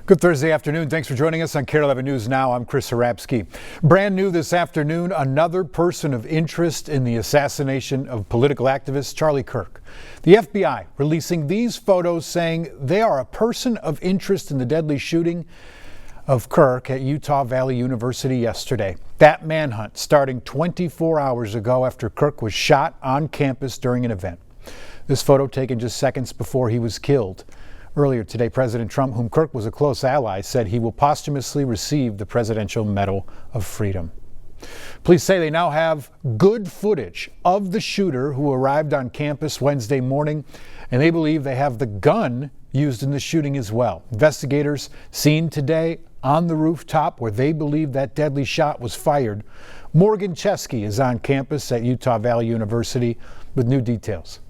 Good Thursday afternoon. Thanks for joining us on KARE 11 News Now. I'm Chris Harapsky. Brand new this afternoon, another person of interest in the assassination of political activist Charlie Kirk. The FBI releasing these photos saying they are a person of interest in the deadly shooting of Kirk at Utah Valley University yesterday. That manhunt starting 24 hours ago after Kirk was shot on campus during an event. This photo taken just seconds before he was killed. Earlier today, President Trump, whom Kirk was a close ally, said he will posthumously receive the Presidential Medal of Freedom. Police say they now have good footage of the shooter who arrived on campus Wednesday morning, and they believe they have the gun used in the shooting as well. Investigators seen today on the rooftop where they believe that deadly shot was fired. Morgan Chesky is on campus at Utah Valley University with new details.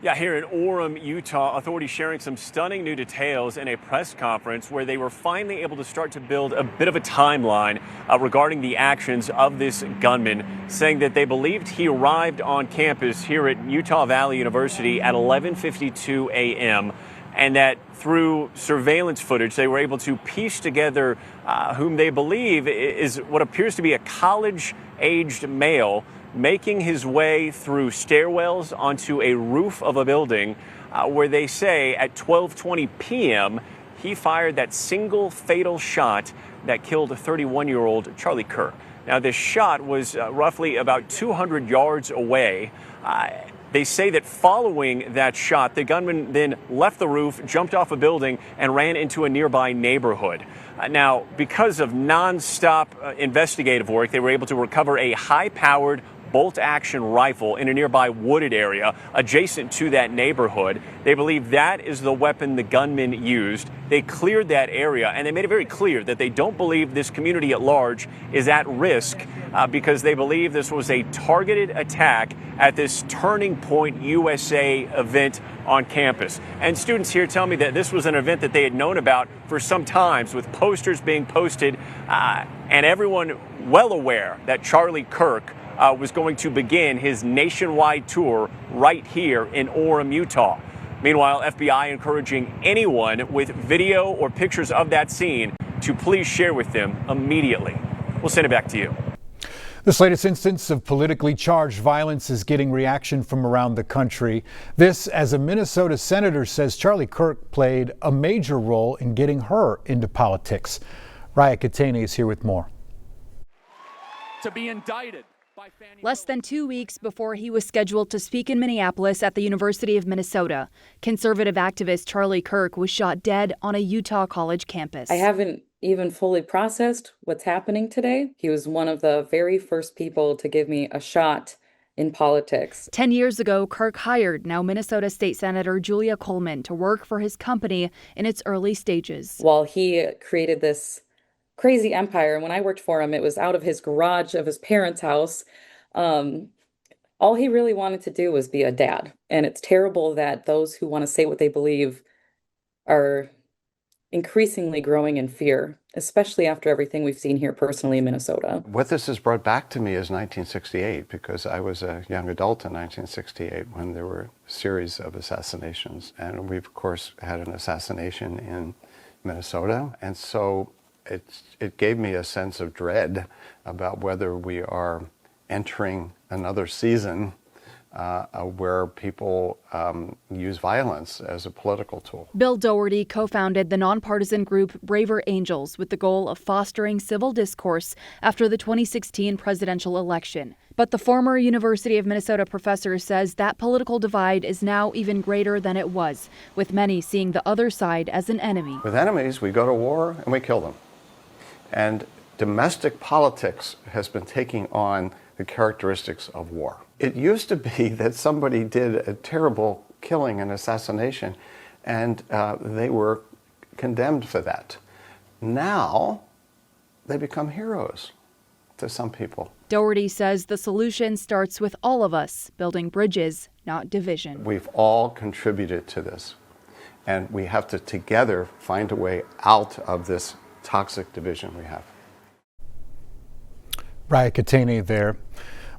Yeah, here in Orem, Utah, authorities sharing some stunning new details in a press conference where they were finally able to start to build a bit of a timeline regarding the actions of this gunman, saying that they believed he arrived on campus here at Utah Valley University at 11:52 a.m. and that through surveillance footage, they were able to piece together whom they believe is what appears to be a college-aged male making his way through stairwells onto a roof of a building where they say at 12:20 p.m. he fired that single fatal shot that killed a 31-year-old Charlie Kirk. Now, this shot was roughly about 200 yards away. They say that following that shot, the gunman then left the roof, jumped off a building, and ran into a nearby neighborhood. Now, because of nonstop investigative work, they were able to recover a high-powered bolt-action rifle in a nearby wooded area adjacent to that neighborhood. They believe that is the weapon the gunman used. They cleared that area, and they made it very clear that they don't believe this community at large is at risk because they believe this was a targeted attack at this Turning Point USA event on campus. And students here tell me that this was an event that they had known about for some time, with posters being posted and everyone well aware that Charlie Kirk was going to begin his nationwide tour right here in Orem, Utah. Meanwhile, FBI encouraging anyone with video or pictures of that scene to please share with them immediately. We'll send it back to you. This latest instance of politically charged violence is getting reaction from around the country. This, as a Minnesota senator says Charlie Kirk played a major role in getting her into politics. Raya Katane is here with more. To be indicted. Less than 2 weeks before he was scheduled to speak in Minneapolis at the University of Minnesota, conservative activist Charlie Kirk was shot dead on a Utah college campus. I haven't even fully processed what's happening today. He was one of the very first people to give me a shot in politics. 10 years ago, Kirk hired now Minnesota State Senator Julia Coleman to work for his company in its early stages. While he created this crazy empire, and when I worked for him, it was out of his garage of his parents' house. All he really wanted to do was be a dad. And it's terrible that those who want to say what they believe are increasingly growing in fear, especially after everything we've seen here personally in Minnesota. What this has brought back to me is 1968, because I was a young adult in 1968 when there were a series of assassinations. And we've, of course, had an assassination in Minnesota. And so it gave me a sense of dread about whether we are entering another season where people use violence as a political tool. Bill Doherty co-founded the nonpartisan group Braver Angels with the goal of fostering civil discourse after the 2016 presidential election. But the former University of Minnesota professor says that political divide is now even greater than it was, with many seeing the other side as an enemy. With enemies, we go to war and we kill them. And domestic politics has been taking on the characteristics of war. It used to be that somebody did a terrible killing and assassination, and they were condemned for that. Now, they become heroes to some people. Doherty says the solution starts with all of us building bridges, not division. We've all contributed to this, and we have to together find a way out of this toxic division we have. Raya Katane there.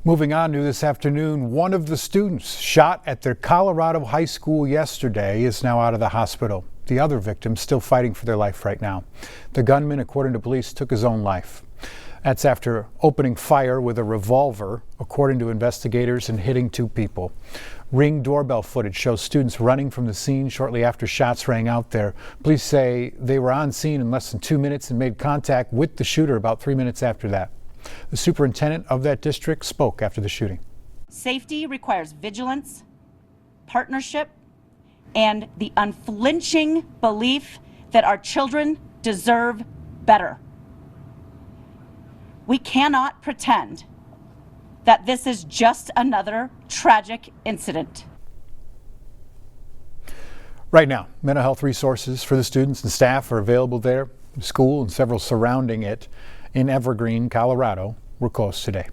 Moving on to this afternoon, one of the students shot at their Colorado high school yesterday is now out of the hospital. the other victims still fighting for their life right now. The gunman, according to police, took his own life. That's after opening fire with a revolver, according to investigators, and hitting 2 people. Ring doorbell footage shows students running from the scene shortly after shots rang out there. Police say they were on scene in less than 2 minutes and made contact with the shooter about 3 minutes after that. The superintendent of that district spoke after the shooting. Safety requires vigilance, partnership, and the unflinching belief that our children deserve better. We cannot pretend that this is just another tragic incident. Right now, mental health resources for the students and staff are available there. The school and several surrounding it in Evergreen, Colorado, were closed today.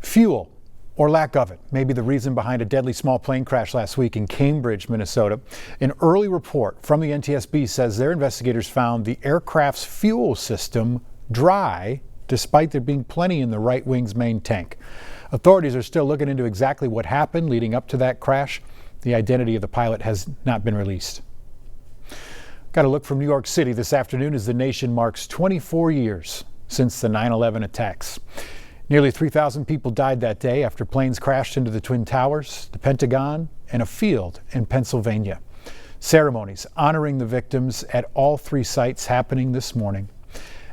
Fuel, or lack of it, may be the reason behind a deadly small plane crash last week in Cambridge, Minnesota. An early report from the NTSB says their investigators found the aircraft's fuel system dry, despite there being plenty in the right wing's main tank. Authorities are still looking into exactly what happened leading up to that crash. The identity of the pilot has not been released. Got a look from New York City this afternoon as the nation marks 24 years since the 9/11 attacks. Nearly 3,000 people died that day after planes crashed into the Twin Towers, the Pentagon, and a field in Pennsylvania. Ceremonies honoring the victims at all 3 sites happening this morning.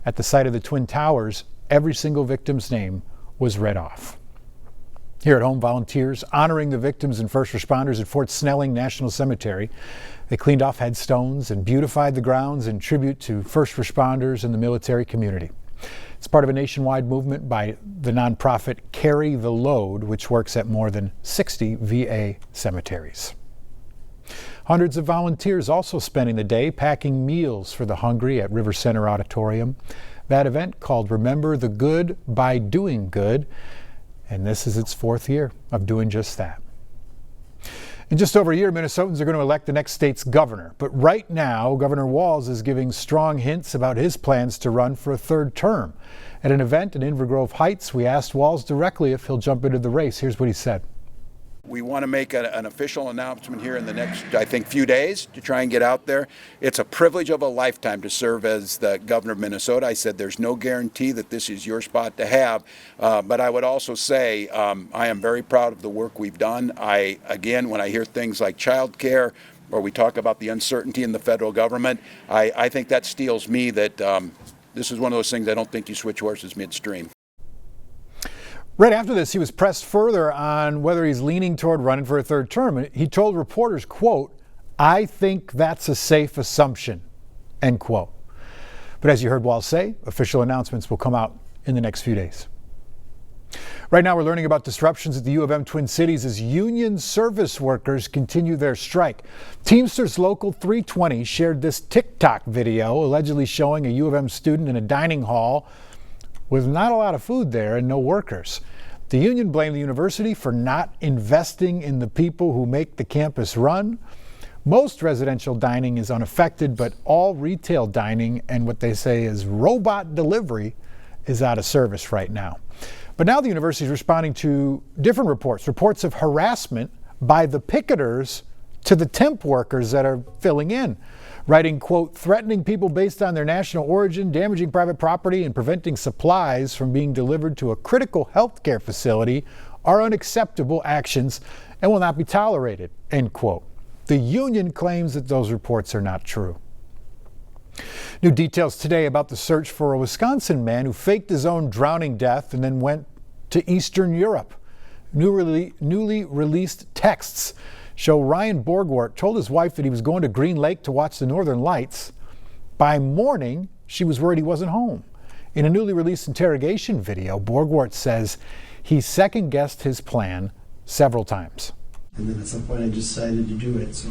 At the site of the Twin Towers, every single victim's name was read off. Here at home, volunteers honoring the victims and first responders at Fort Snelling National Cemetery. They cleaned off headstones and beautified the grounds in tribute to first responders and the military community. It's part of a nationwide movement by the nonprofit Carry the Load, which works at more than 60 VA cemeteries. Hundreds of volunteers also spending the day packing meals for the hungry at River Center Auditorium. That event called Remember the Good by Doing Good, and this is its 4th year of doing just that. In just over a year, Minnesotans are going to elect the next state's governor. But right now, Governor Walz is giving strong hints about his plans to run for a 3rd term. At an event in Inver Grove Heights, we asked Walz directly if he'll jump into the race. Here's what he said. We want to make an official announcement here in the next, I think, few days to try and get out there. It's a privilege of a lifetime to serve as the governor of Minnesota. I said there's no guarantee that this is your spot to have, but I would also say I am very proud of the work we've done. Again, when I hear things like child care, or we talk about the uncertainty in the federal government, I think that steels me that this is one of those things I don't think you switch horses midstream. Right after this, he was pressed further on whether he's leaning toward running for a 3rd term. He told reporters, quote, "I think that's a safe assumption," end quote. But as you heard Walz say, official announcements will come out in the next few days. Right now, we're learning about disruptions at the U of M Twin Cities as union service workers continue their strike. Teamsters Local 320 shared this TikTok video allegedly showing a U of M student in a dining hall with not a lot of food there and no workers. The union blamed the university for not investing in the people who make the campus run. Most residential dining is unaffected, but all retail dining and what they say is robot delivery is out of service right now. But now the university is responding to different reports of harassment by the picketers to the temp workers that are filling in, writing, quote, "threatening people based on their national origin, damaging private property, and preventing supplies from being delivered to a critical healthcare facility are unacceptable actions and will not be tolerated," end quote. The union claims that those reports are not true. New details today about the search for a Wisconsin man who faked his own drowning death and then went to Eastern Europe. Newly released texts show Ryan Borgwart told his wife that he was going to Green Lake to watch the Northern Lights. By morning, she was worried he wasn't home. In a newly released interrogation video, Borgwart says he second-guessed his plan several times. And then at some point I decided to do it. So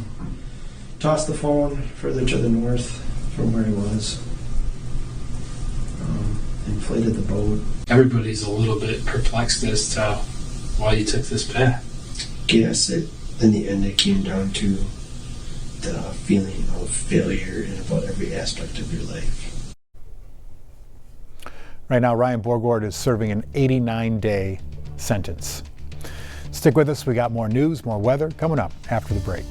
tossed the phone further to the north from where he was. Inflated the boat. Everybody's a little bit perplexed as to why you took this path. Guess it. In the end, it came down to the feeling of failure in about every aspect of your life. Right now, Ryan Borgwart is serving an 89-day sentence. Stick with us. We got more news, more weather coming up after the break.